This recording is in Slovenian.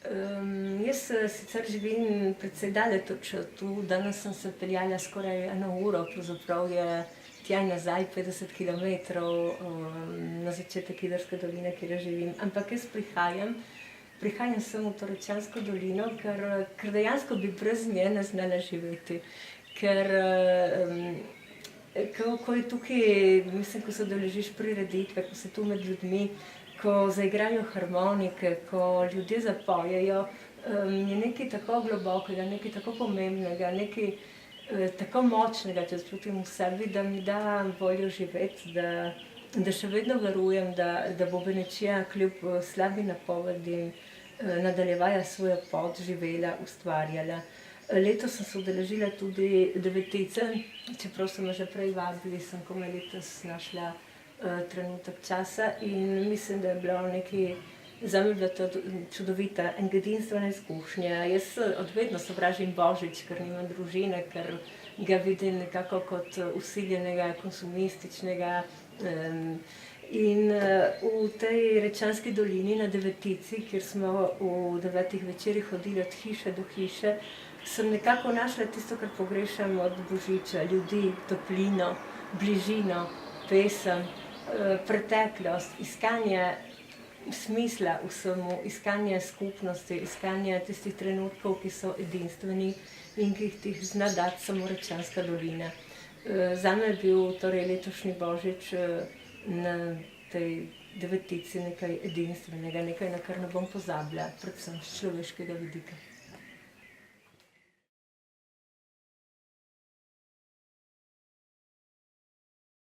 Jaz sicer živim precej daleč tu, danes sem se peljala skoraj 1 uro, pravzaprav je tja in nazaj 50 kilometrov na začetek Idrske doline, kjer živim. Ampak jaz prihajam sem v to Rečansko dolino, ker dejansko bi brez nje ne znala živeti. Ker ko je tukaj, mislim, ko se udeležiš prireditve, ko si tu med ljudmi, ko zaigrajo harmonike, ko ljudje zapojejo, je nekaj tako globokega, nekaj tako pomembnega, nekaj tako močnega, če čutim v sebi, da mi da voljo živeti, da še vedno verujem, da bo Benečija kljub slabi napovedi nadaljevala svojo pot, živela, ustvarjala. Letos sem se udeležila tudi Devetice, čeprav so me že prej vabili, sem komaj letos našla trenutek časa in mislim, da je bilo nekaj, zame je bila to čudovita in edinstvena izkušnja. Jaz od vedno sovražim Božič, ker nimam družine, ker ga vidim nekako kot vsiljenega, konsumističnega. In v tej Rečanski dolini na Devetici, kjer smo v 9 večerih hodili od hiše do hiše, sem nekako našla tisto, kar pogrešam od Božiča, ljudi, toplino, bližino, pesem, preteklost, iskanje smisla vsemu, iskanje skupnosti, iskanje tistih trenutkov, ki so edinstveni in ki jih zna dati samo Rečanska dolina. Zame je bil torej letošnji Božič na tej Devetici nekaj edinstvenega, nekaj, na kar ne bom pozabila, predvsem s človeškega vidika.